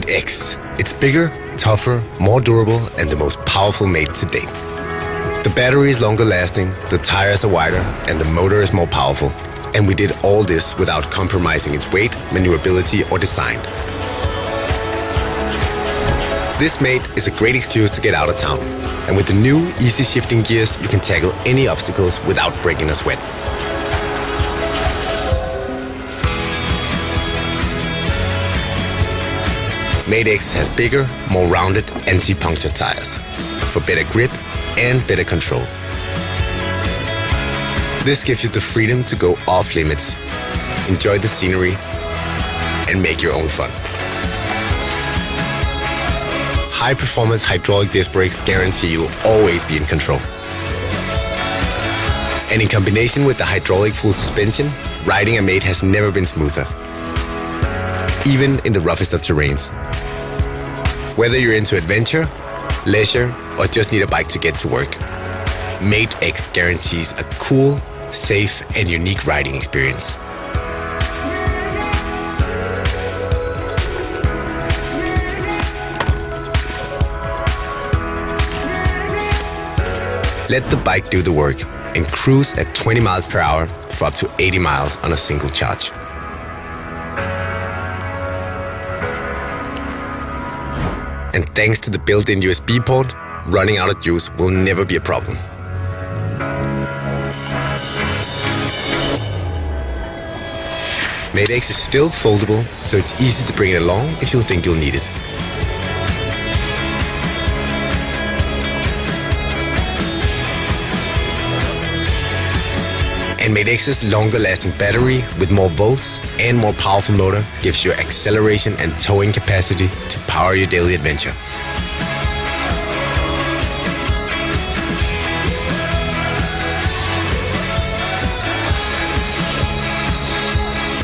Mate X. It's bigger, tougher, more durable, and the most powerful Mate to date. The battery is longer lasting, the tires are wider, and the motor is more powerful. And we did all this without compromising its weight, maneuverability, or design. This Mate is a great excuse to get out of town. And with the new easy shifting gears, you can tackle any obstacles without breaking a sweat. Mate X has bigger, more rounded anti-puncture tires for better grip and better control. This gives you the freedom to go off limits, enjoy the scenery, and make your own fun. High-performance hydraulic disc brakes guarantee you'll always be in control. And in combination with the hydraulic full suspension, riding a Mate has never been smoother, even in the roughest of terrains. Whether you're into adventure, leisure, or just need a bike to get to work, Mate X guarantees a cool, safe, and unique riding experience. Let the bike do the work and cruise at 20 miles per hour for up to 80 miles on a single charge. And thanks to the built-in USB port, running out of juice will never be a problem. Mate X is still foldable, so it's easy to bring it along if you think you'll need it. And Mate X's longer-lasting battery with more volts and more powerful motor gives you acceleration and towing capacity to power your daily adventure.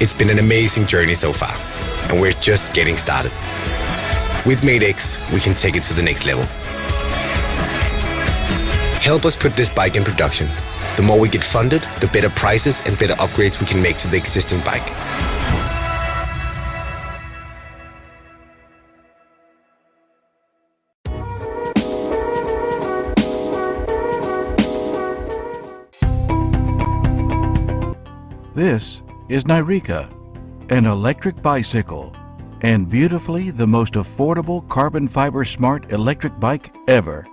It's been an amazing journey so far, and we're just getting started. With Mate X, we can take it to the next level. Help us put this bike in production. The more we get funded, the better prices and better upgrades we can make to the existing bike. This is Nireeka, an electric bicycle, and beautifully the most affordable carbon fiber smart electric bike ever.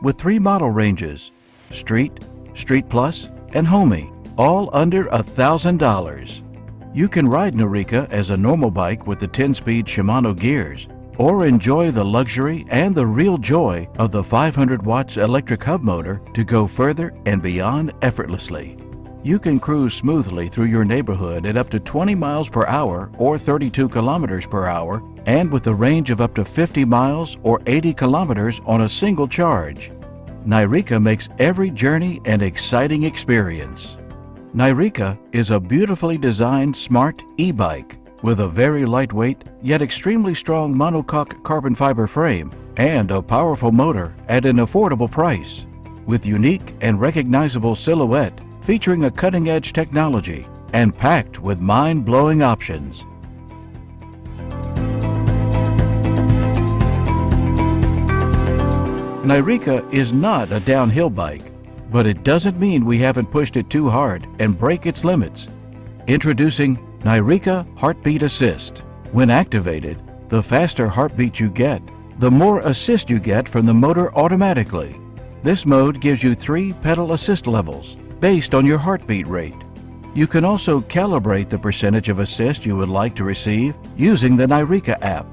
With 3 model ranges, Street, Street Plus, and Homey, all under $1,000. You can ride Nireeka as a normal bike with the 10-speed Shimano gears, or enjoy the luxury and the real joy of the 500 watts electric hub motor to go further and beyond effortlessly. You can cruise smoothly through your neighborhood at up to 20 miles per hour or 32 kilometers per hour, and with a range of up to 50 miles or 80 kilometers on a single charge. Nireeka makes every journey an exciting experience. Nireeka is a beautifully designed smart e-bike with a very lightweight yet extremely strong monocoque carbon fiber frame and a powerful motor at an affordable price, with unique and recognizable silhouette featuring a cutting-edge technology and packed with mind-blowing options. Nireeka is not a downhill bike, but it doesn't mean we haven't pushed it too hard and break its limits. Introducing Nireeka Heartbeat Assist. When activated, the faster heartbeat you get, the more assist you get from the motor automatically. This mode gives you 3 pedal assist levels based on your heartbeat rate. You can also calibrate the percentage of assist you would like to receive using the Nireeka app.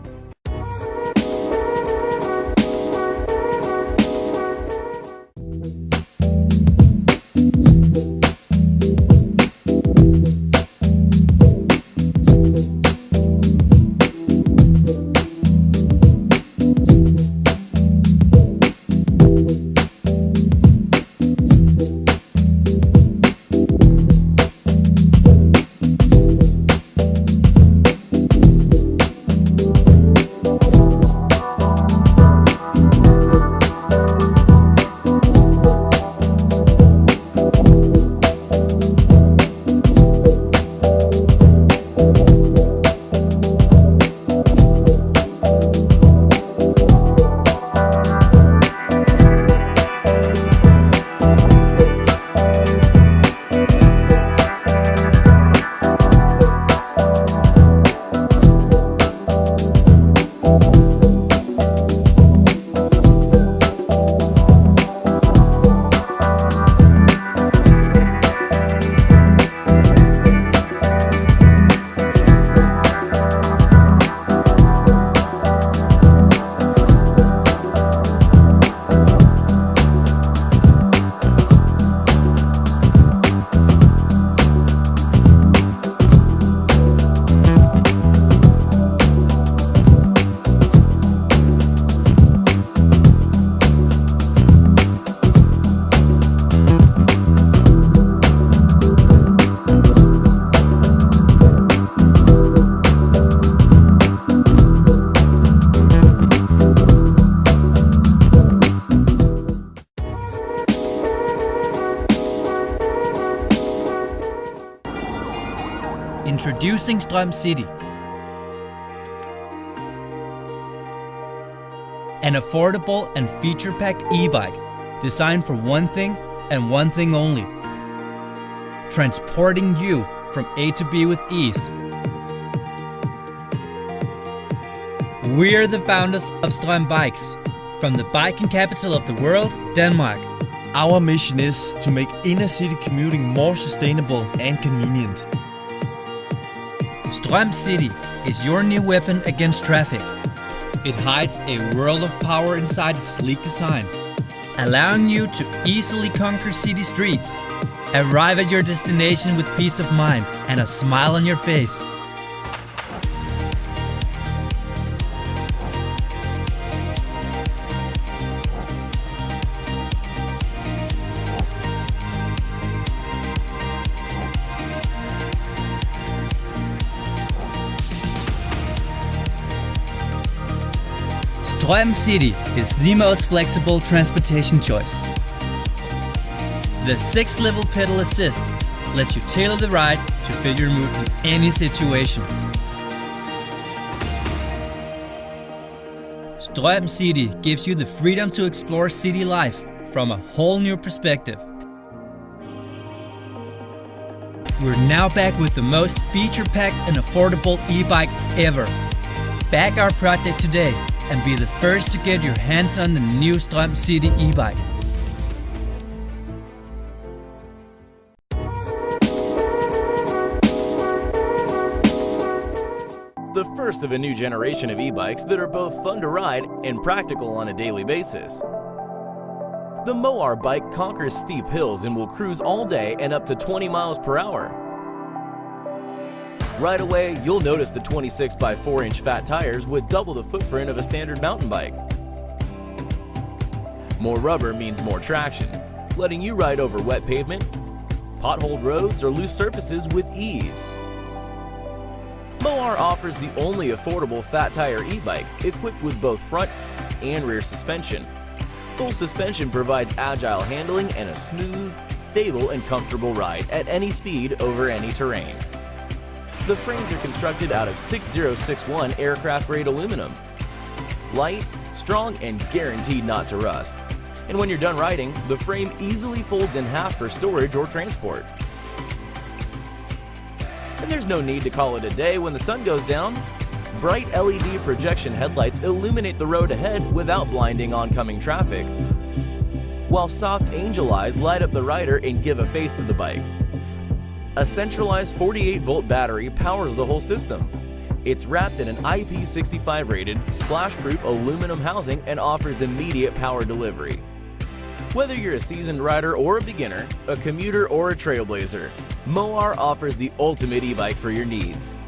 Introducing STRØM City. An affordable and feature-packed e-bike designed for one thing and one thing only: transporting you from A to B with ease. We're the founders of STRØM Bikes, from the biking capital of the world, Denmark. Our mission is to make inner city commuting more sustainable and convenient. STRØM City is your new weapon against traffic. It hides a world of power inside its sleek design, allowing you to easily conquer city streets. Arrive at your destination with peace of mind and a smile on your face. STRØM City is the most flexible transportation choice. The 6-level pedal assist lets you tailor the ride to fit your mood in any situation. STRØM City gives you the freedom to explore city life from a whole new perspective. We're now back with the most feature-packed and affordable e-bike ever. Back our project today and be the first to get your hands on the new STRØM City e-bike. The first of a new generation of e-bikes that are both fun to ride and practical on a daily basis. The MOAR bike conquers steep hills and will cruise all day and up to 20 miles per hour. Right away, you'll notice the 26 by 4-inch fat tires with double the footprint of a standard mountain bike. More rubber means more traction, letting you ride over wet pavement, potholed roads, or loose surfaces with ease. MOAR offers the only affordable fat tire e-bike equipped with both front and rear suspension. Full suspension provides agile handling and a smooth, stable, and comfortable ride at any speed over any terrain. The frames are constructed out of 6061 aircraft-grade aluminum. Light, strong, and guaranteed not to rust. And when you're done riding, the frame easily folds in half for storage or transport. And there's no need to call it a day when the sun goes down. Bright LED projection headlights illuminate the road ahead without blinding oncoming traffic, while soft angel eyes light up the rider and give a face to the bike. A centralized 48-volt battery powers the whole system. It's wrapped in an IP65 rated, splash-proof aluminum housing and offers immediate power delivery. Whether you're a seasoned rider or a beginner, a commuter or a trailblazer, MOAR offers the ultimate e-bike for your needs.